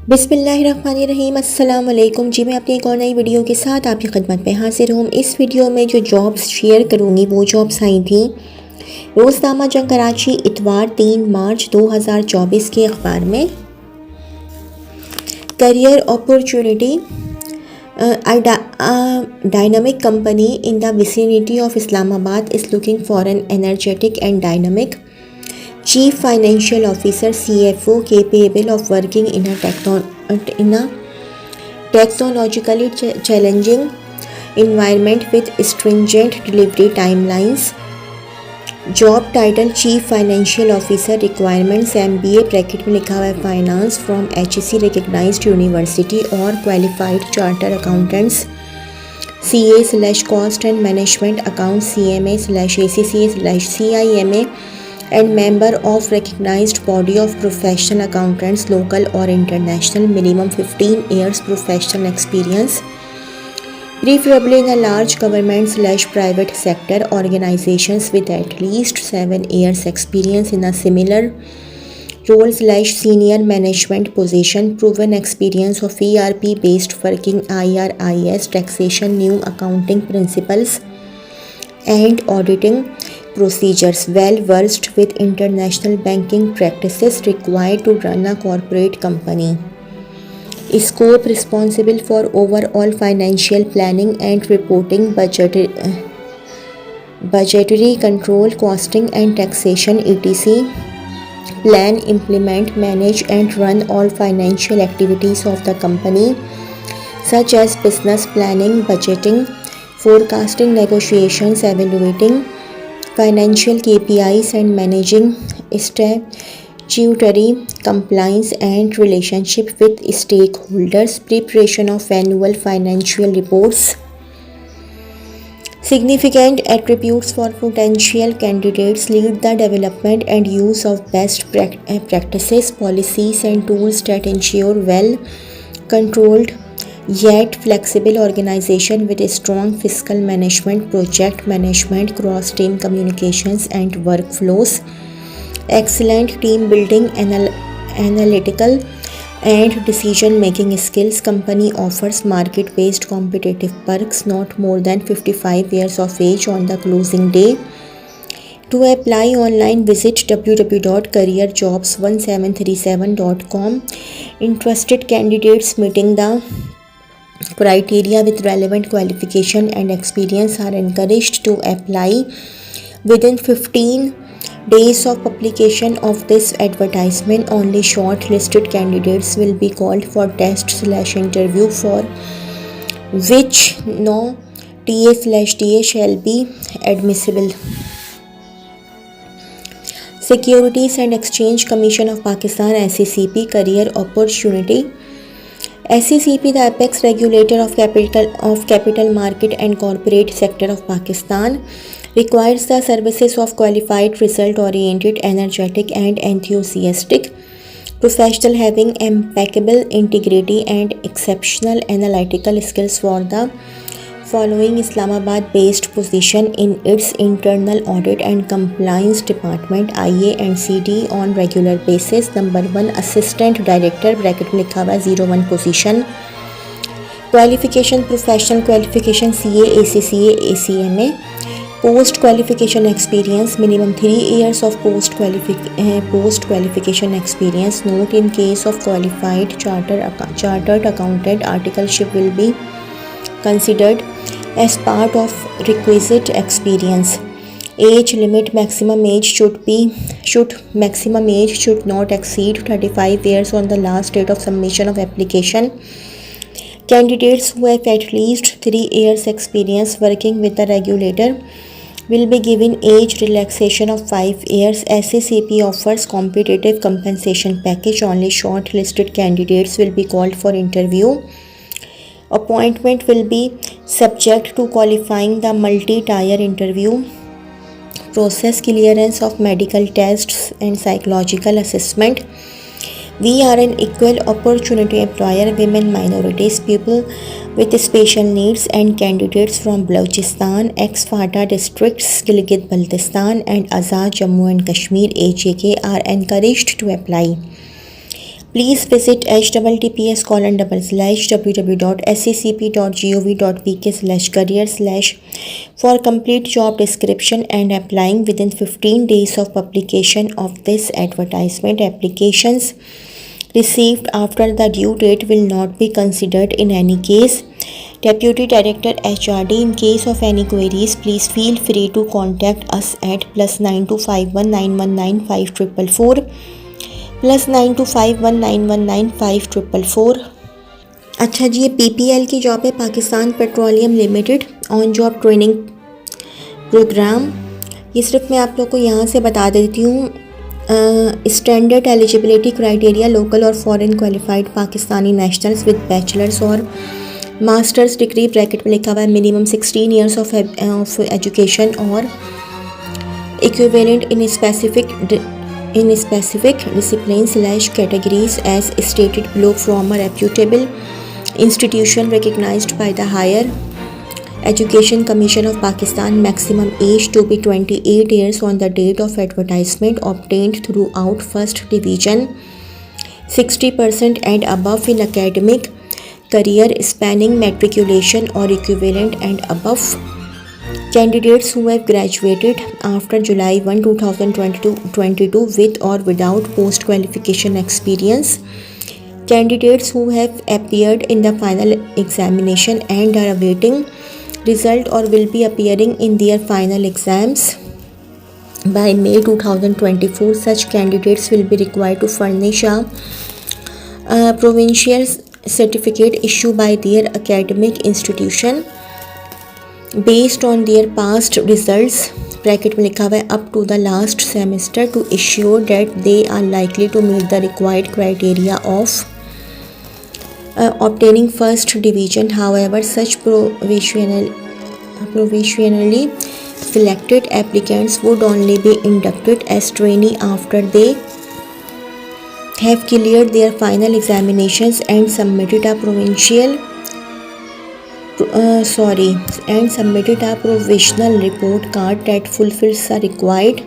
बिस्मिल्लाहिर्रहमानिर्रहीम। अस्सलाम वालेकुम जी। मैं अपनी एक और नई वीडियो के साथ आपकी खिदमत में हाजिर हूँ। इस वीडियो में जो जॉब्स शेयर करूँगी वो जॉब्स आई थी रोज़नामा जंग कराची इतवार 3 मार्च 2024 के अखबार में। Career opportunity dynamic company in the vicinity of Islamabad is looking for an energetic and dynamic Chief Financial Officer (CFO) capable of working in a technologically challenging environment with stringent delivery timelines. Job title chief financial officer. Requirements MBA bracket में लिखा हुआ है finance from HEC recognised university और qualified charter accountants CA cost and management account CMA/ACCA/CIMA and member of recognized body of professional accountants local or international. Minimum 15 years professional experience, preferably in a large government/private sector organizations with at least 7 years experience in a similar role/senior management position. Proven experience of ERP based working, IRIS taxation, new accounting principles and auditing procedures. Well versed with international banking practices required to run a corporate company. Scope responsible for overall financial planning and reporting, budgetary control, costing and taxation etc. Plan, implement, manage and run all financial activities of the company such as business planning, budgeting, forecasting, negotiations, evaluating financial KPIs and managing statutory compliance and relationship with stakeholders. Preparation of annual financial reports. Significant attributes for potential candidates: lead the development and use of best practices, policies and tools that ensure well controlled yet flexible organization with a strong fiscal management, project management, cross-team communications and workflows. Excellent team building, analytical and decision making skills. Company offers market based competitive perks. Not more than 55 years of age on the closing day. To apply online, visit www.careerjobs1737.com. Interested candidates meeting the criteria with relevant qualification and experience are encouraged to apply within 15 days of publication of this advertisement. Only shortlisted candidates will be called for test/interview, for which no TA/TA shall be admissible. Securities and Exchange Commission of Pakistan (SECP) career opportunity. SECP, the apex regulator of capital market and corporate sector of Pakistan, requires the services of qualified, result-oriented, energetic and enthusiastic professional having impeccable integrity and exceptional analytical skills for the following Islamabad-based position in its internal audit and compliance department, IA and CD on regular basis. Number 1, assistant director bracket में लिखा हुआ है 01 position. Qualification professional qualification CA ACCA ACMA. Post qualification experience minimum 3 years of post qualification experience. Note: in case of qualified chartered accountant, articleship will be considered as part of requisite experience. Age limit: maximum age should not exceed 35 years on the last date of submission of application. Candidates who have at least 3 years experience working with the regulator will be given age relaxation of 5 years. SECP offers competitive compensation package. Only shortlisted candidates will be called for interview. Appointment will be subject to qualifying the multi-tier interview process, clearance of medical tests and psychological assessment. We are an equal opportunity employer. Women, minorities, people with special needs and candidates from Balochistan, ex-FATA districts, Gilgit-Baltistan and Azad Jammu and Kashmir (HJK) are encouraged to apply. Please visit https://www.sccp.gov.pk/career/ for complete job description and applying within 15 days of publication of this advertisement. Applications received after the due date will not be considered in any case. Deputy Director HRD, in case of any queries, please feel free to contact us at +9251919544 +9251919544। अच्छा जी, ये PPL की job है, Pakistan Petroleum Limited on job training program. ये सिर्फ मैं आप लोग को यहाँ से बता देती हूँ। स्टैंडर्ड एलिजिबिलिटी क्राइटेरिया, लोकल और foreign qualified Pakistani nationals with bachelors और मास्टर्स डिग्री, ब्रैकेट में लिखा हुआ है मिनिमम 16 ईयर्स ऑफ एजुकेशन और equivalent in specific disciplines/categories as stated below from a reputable institution recognized by the Higher Education Commission of Pakistan. Maximum age to be 28 years on the date of advertisement. Obtained throughout first division, 60% and above in academic career spanning matriculation or equivalent and above. Candidates who have graduated after July 1, 2022 with or without post-qualification experience. Candidates who have appeared in the final examination and are awaiting result or will be appearing in their final exams by May 2024. Such candidates will be required to furnish a provincial certificate issued by their academic institution based on their past results, bracket में लिखा हुआ है up to the last semester, to ensure that they are likely to meet the required criteria of obtaining first division. However, such provisionally selected applicants would only be inducted as trainee after they have cleared their final examinations and submitted a provisional report card that fulfills the required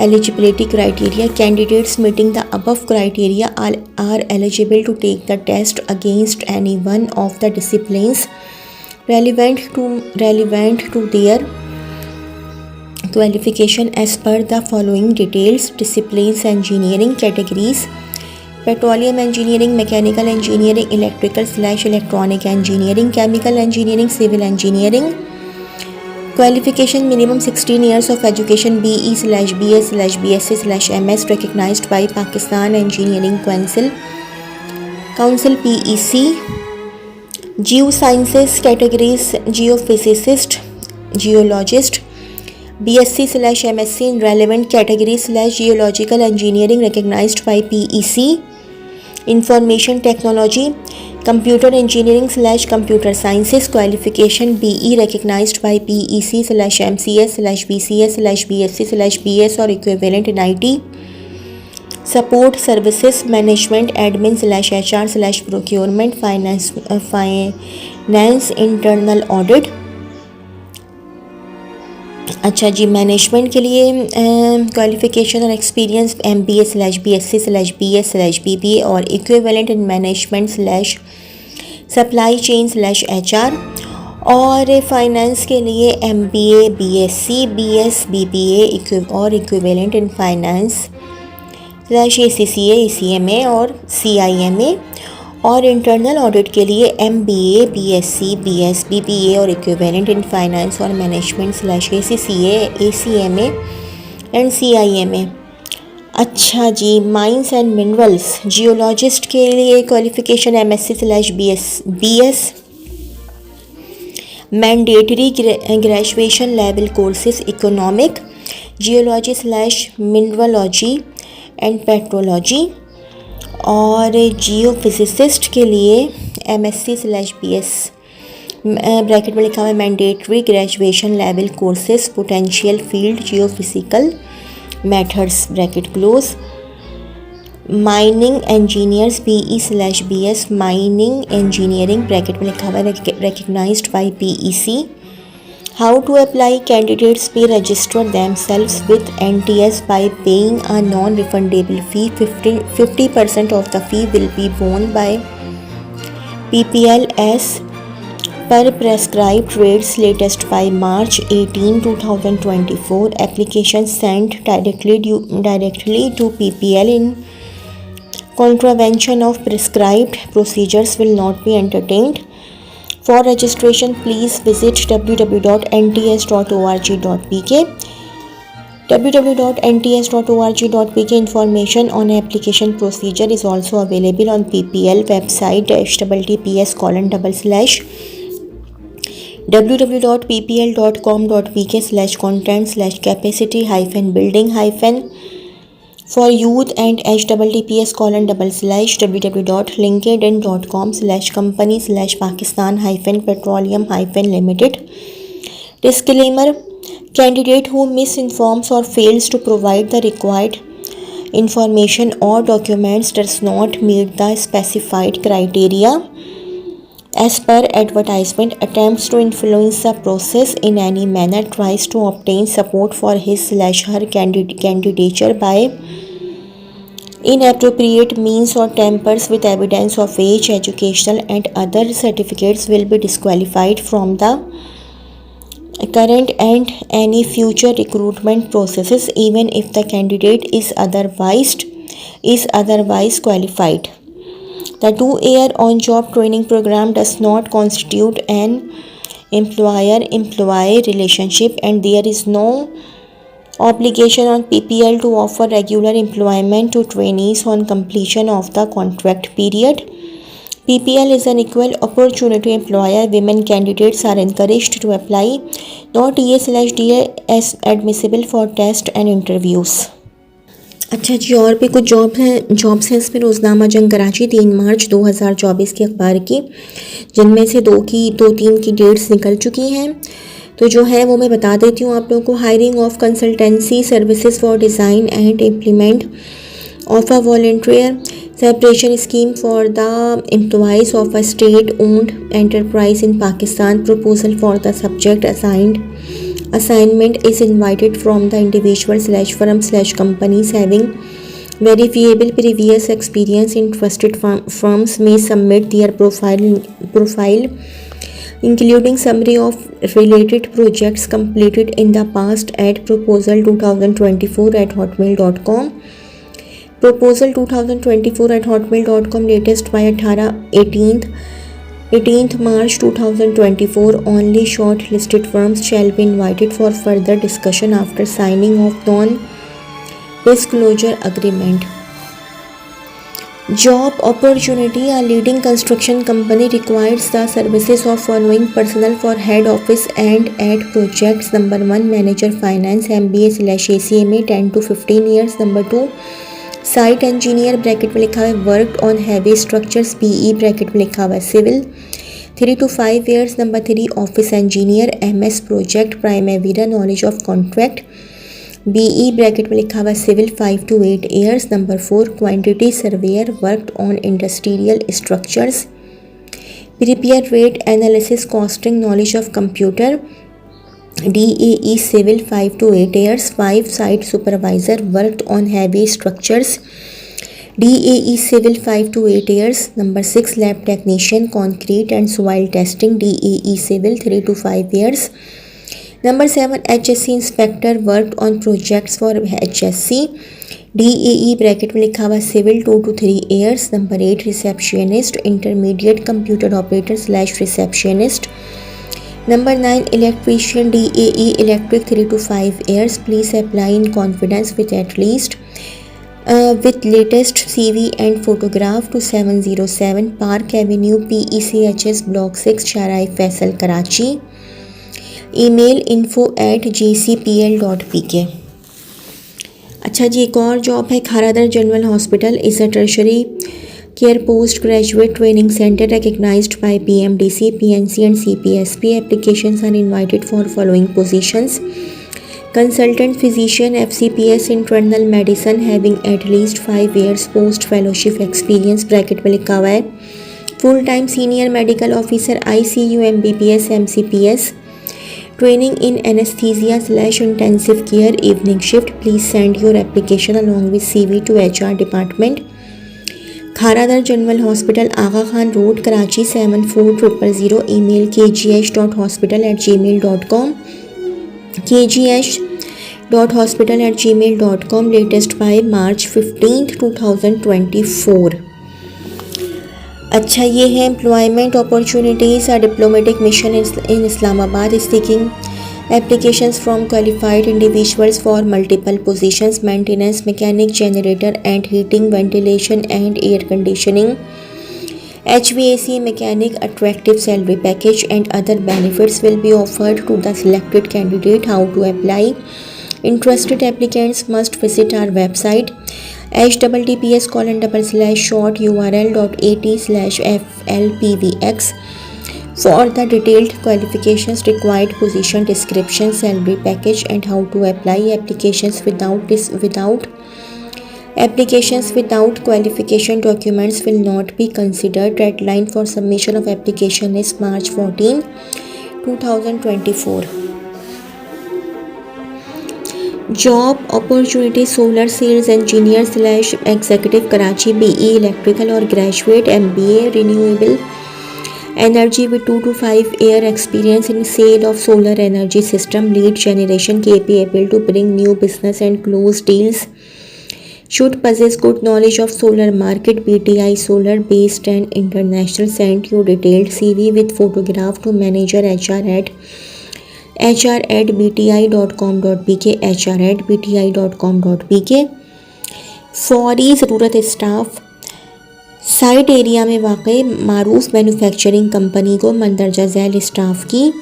eligibility criteria. Candidates meeting the above criteria are eligible to take the test against any one of the disciplines relevant to their qualification as per the following details. Disciplines: engineering categories: petroleum engineering, mechanical engineering, electrical/electronic engineering, chemical engineering, civil engineering. Qualification: minimum 16 years of education, BE/BS/BSc/MS recognized by Pakistan Engineering Council PEC. Geosciences categories: geophysicist, geologist, BSc/MSc in relevant categories/geological engineering recognized by PEC. Information technology, computer engineering/computer sciences. Qualification: BE recognized by PEC/MCS/BCS/BSc/BS or equivalent in IT. Support services: management, admin/HR/procurement, finance, internal audit. अच्छा जी, management के लिए qualification और experience MBA/BSc/BS/BBA और equivalent इन मैनेजमेंट/सप्लाई चेन/HR। और finance के लिए MBA, BSc, BS, BBA और equivalent in finance ACCA, ECMA और CIMA। और इंटरनल ऑडिट के लिए MBA, BSc, BS, BBA और इक्विवेलेंट इन फाइनेंस और मैनेजमेंट/ACCA, ACMA एंड CIMA। अच्छा जी, माइंस एंड मिनरल्स, जियोलॉजिस्ट के लिए qualification MSc/BS mandatory graduation level courses economic, geology mineralogy and petrology. और जियोफिजिसिस्ट के लिए MSc/BS ब्रैकेट में लिखा हुआ है mandatory graduation level courses potential field geophysical methods bracket close. Mining engineers BE/BS mining engineering bracket में लिखा हुआ है recognised by PEC। How to apply? Candidates may register themselves with NTS by paying a non-refundable fee. 50% of the fee will be borne by PPL as per prescribed rates latest by March 18, 2024. Applications sent directly to PPL in contravention of prescribed procedures will not be entertained. For registration, please visit www.nts.org.pk. www.nts.org.pk. Information on application procedure is also available on PPL website https://www.ppl.com.pk/content/capacity-building- for youth and https://www.linkedin.com/company/pakistan-petroleum-limited. Disclaimer: candidate who misinforms or fails to provide the required information or documents does not meet the specified criteria as per advertisement, attempts to influence the process in any manner, tries to obtain support for his/her candidature by inappropriate means, or tampers with evidence of age, educational and other certificates will be disqualified from the current and any future recruitment processes, even if the candidate is otherwise qualified. The 2-year on-job training program does not constitute an employer-employee relationship, and there is no obligation on PPL to offer regular employment to trainees on completion of the contract period. PPL is an equal opportunity employer. Women candidates are encouraged to apply. Not EA/DA as admissible for test and interviews. अच्छा जी, और भी कुछ jobs हैं इसमें। रोज़नामा जंग कराची 3 मार्च 2024 के अखबार की, जिनमें से दो तीन की डेट्स निकल चुकी हैं। तो जो है वो मैं बता देती हूँ आप लोगों को। Hiring of consultancy services for design and implement of a volunteer separation scheme for the employees of a state-owned enterprise in Pakistan. Proposal for the subject assignment is invited from the individual/firm/companies having verifiable previous experience. Interested firms may submit their profile including summary of related projects completed in the past at proposal2024@hotmail.com. proposal2024@hotmail.com, latest by 18th March 2024. Only shortlisted firms shall be invited for further discussion after signing of non-disclosure agreement. Job opportunity: a leading construction company requires the services of following personnel for head office and at projects. Number 1, manager finance, MBA/ACMA 10 to 15 years. Number 2, site engineer bracket में लिखा हुआ है worked on heavy structures, BE bracket में लिखा हुआ है civil 3 to 5 years. Number 3, office engineer, MS project primavera knowledge of contract, BE bracket में लिखा हुआ है civil 5 to 8 years. Number 4, quantity surveyor worked on industrial structures, prepare rate analysis costing knowledge of computer, DAE civil 5 to 8 years. 5, site supervisor worked on heavy structures, DAE civil 5 to 8 years. Number 6, lab technician concrete and soil testing, DAE civil 3 to 5 years. Number 7, HSC inspector worked on projects for HSC, DAE bracket में लिखा हुआ civil 2 to 3 years. Number 8, receptionist intermediate computer operator/receptionist. Number 9, electrician, DAE electric 3 to 5 years. Please apply in confidence with at least with latest CV and photograph to 707 Park Avenue, PECHS Block 6, Sharai Faisal, Karachi. Email info@gcpl.pk. अच्छा जी, एक और job है Kharadar general hospital is a tertiary care post graduate training centre recognized by PMDC, PNC and CPSP. Applications are invited for following positions: consultant physician, FCPS internal medicine having at least 5 years post fellowship experience bracket में लिखा हुआ है full time senior medical officer, ICU, MBBS, MCPS, Training in anesthesia/intensive care evening shift. Please send your application along with CV to HR department. Kharadar General Hospital, Aga Khan Road, Karachi 74000. Email kgh.hospital@gmail.com. kgh.hospital@gmail.com. Latest by March 15th 2024. अच्छा, ये है employment opportunities. A diplomatic mission in Islamabad is seeking applications from qualified individuals for multiple positions: maintenance mechanic, generator and heating, ventilation and air conditioning, HVAC mechanic. Attractive salary package and other benefits will be offered to the selected candidate. How to apply? Interested applicants must visit our website https://short url.at/flpvx for the detailed qualifications, required position description, salary package and how to apply. Applications without qualification documents will not be considered. Deadline for submission of application is March 14, 2024. Job opportunity: solar sales engineer/executive, Karachi. BE electrical or graduate, MBA renewable energy with 2 to 5 year experience in sale of solar energy system, lead generation, capable to bring new business and close deals. Should possess good knowledge of solar market, BTI solar based and international. Send your detailed CV with photograph to manager hr@bti.com.bk hr@bti.com.bk. फौरी ज़रूरत staff. Site area में वाक़ई मारूफ manufacturing company को मंदरजा Zail staff की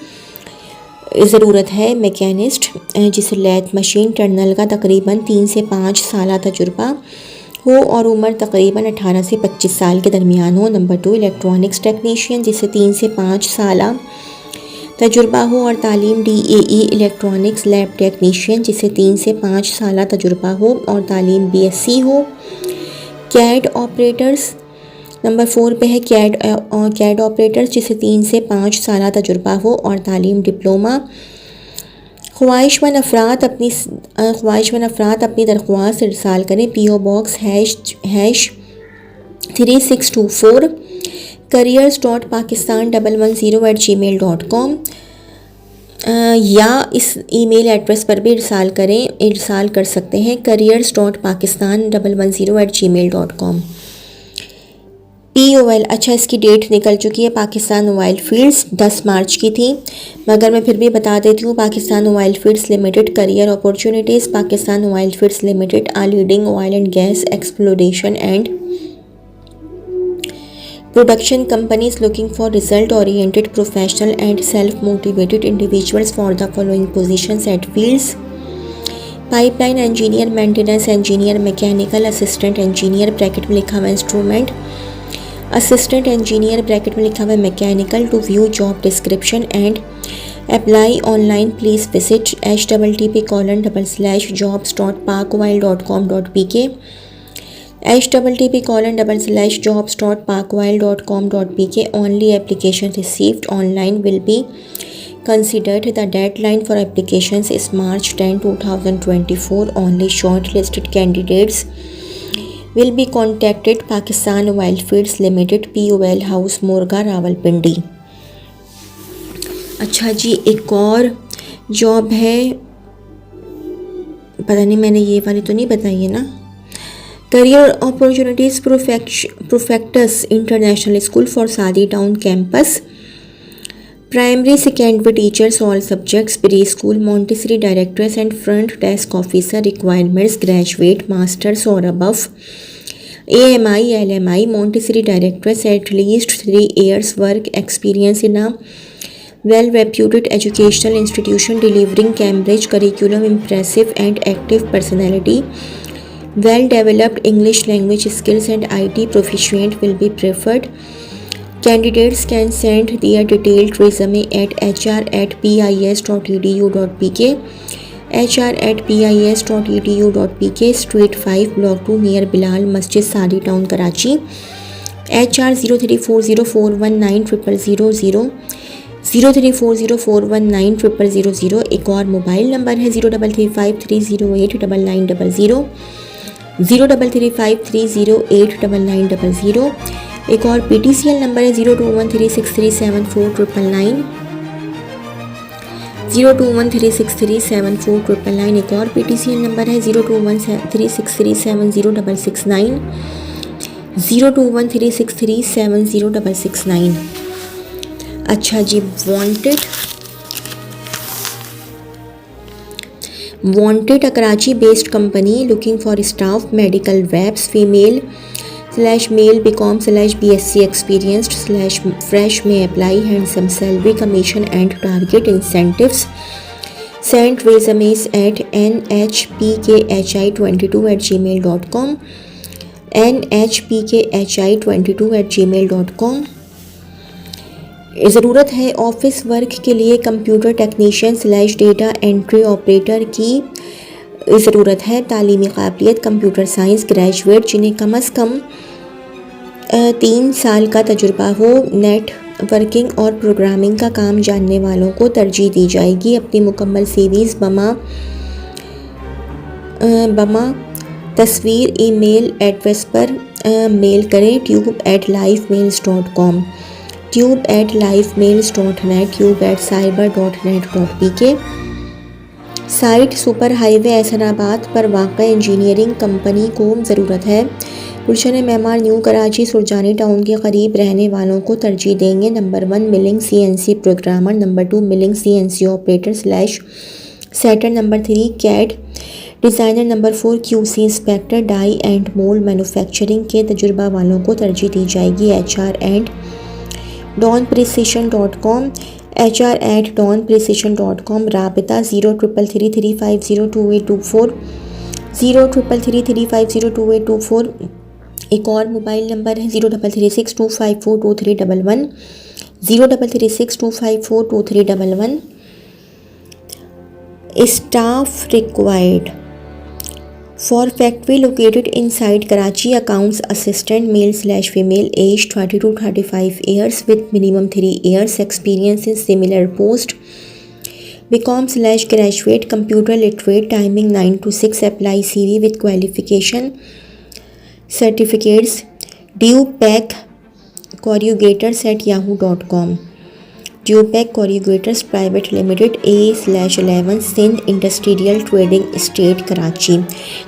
ज़रूरत है. Machinist जिसे लैथ machine tunnel का तकरीबन 3 से 5 साल तजुर्बा हो और उम्र तकरीबन 18 से 25 साल के दरमियान हो. नंबर 2, इलेक्ट्रॉनिक्स टेक्नीशियन जिसे 3 से 5 साल तजुर्बा हो और तालीम DAE इलेक्ट्रॉनिक्स. लैब टेक्नीशियन जिसे 3 से 5 साल तजुर्बा हो और तालीम BSc हो. कैड ऑपरेटर्स नंबर 4 पे है. कैड ऑपरेटर्स जिसे 3 से 5 साल तजुर्बा हो और तालीम डिप्लोमा. ख्वाहिशमंद अफराद अपनी दरख्वास्त इरसाल करें. PO बॉक्स #3624 careers.pakistan110@gmail.com या इस ईमेल एड्रेस पर भी इरसाल कर सकते हैं careers.pakistan110@gmail.com. POL. अच्छा, इसकी डेट निकल चुकी है. पाकिस्तान ऑयल फील्ड्स 10 मार्च की थी, मगर मैं फिर भी बता देती हूँ. Pakistan Oil Fields Limited career opportunities. Pakistan Oil Fields Limited are leading oil and gas exploration and production companies looking for result oriented professional and self motivated individuals for the following positions at fields: pipeline engineer, maintenance engineer, mechanical assistant engineer (bracket में लिखा हुआ instrument assistant engineer (bracket में लिखा हुआ mechanical). To view job description and apply online, please visit http://jobs.parkoil.com.bk http://jobs.parkoil.com.bk. Only application received online will be considered. The deadline for applications is March 10, 2024. Only shortlisted candidates will be contacted. Pakistan Oil Fields Limited, POL House, मोरगा, Rawalpindi. अच्छा जी, एक और job है, पता नहीं मैंने ये वाली तो नहीं बताई है ना. Career opportunities: Profectus International School for Sadi Town campus. Primary secondary teachers all subjects. Preschool Montessori directress and front desk officer. Requirements: graduate, masters or above. AMI LMI Montessori directress, at least 3 years work experience in a well reputed educational institution delivering Cambridge curriculum. Impressive and active personality. Well developed English language skills and IT proficient will be preferred. Candidates can send their detailed resume at hr@pis.edu.pk hr@pis.edu.pk. Street 5 Block 2 near Bilal Masjid, Sadi Town, Karachi. HR 0340419000. 0340419000। एक और mobile number है 0335308900, 0335308900। एक और PTCL number है 0213637499, 0213637499। एक और PTCL number है 0213637069, 0213637069। अच्छा जी, wanted a Karachi based company looking for staff medical reps female/male BCom/BSc experienced/fresh may apply, handsome salary, commission and target incentives. Send resumes at nhpkhi22@gmail.com, nhpkhi22@gmail.com। ज़रूरत है ऑफिस वर्क के लिए कंप्यूटर टेक्नीशियन/डेटा एंट्री ऑपरेटर की ज़रूरत है। तालीमी काबिलियत कंप्यूटर साइंस ग्रेजुएट जिन्हें कम अज़ कम 3 साल का तजुर्बा हो। नेटवर्किंग और प्रोग्रामिंग का काम जानने वालों को तरजीह दी जाएगी। अपनी मुकम्मल CVs बमा तस्वीर ईमेल एड्रेस पर मेल करें tube@livemails.com, tube@livemails.net, tube@cyber.net.pk। Site super highway Ehsanabad पर वाक़ इंजीनियरिंग कंपनी को ज़रूरत है। गुलशन मेमार न्यू कराची सुरजानी टाउन के करीब रहने वालों को तरजीह देंगे। Number 1 milling CNC programmer, number 2 milling CNC operator setter, number 3 CAD designer, number 4 QC inspector. Die and mould manufacturing के तजुर्बा वालों को तरजीह दी जाएगी। HR@dawnprecision.com, HR@dawnprecision.com। राबिता 0333502824, 0333502824। एक और मोबाइल नंबर है 0336254231, 0336254231। Staff required for factory located inside Karachi. Accounts assistant male female, age 30 to 35 years with minimum 3 years experience in similar post, BCom/graduate, computer literate, timing 9 to 6, apply CV with qualification certificates, Dupac corrugators@yahoo.com, Dupac Corrugators Private Limited, A/11 Sindh industrial trading estate Karachi.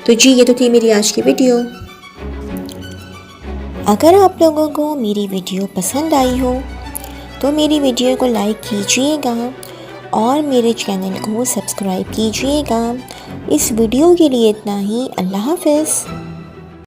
तो जी ये तो थी मेरी आज की video. अगर आप लोगों को मेरी वीडियो पसंद आई हो तो मेरी वीडियो को लाइक कीजिएगा और मेरे चैनल को सब्सक्राइब कीजिएगा। इस वीडियो के लिए इतना ही। अल्लाह हाफ़िज़।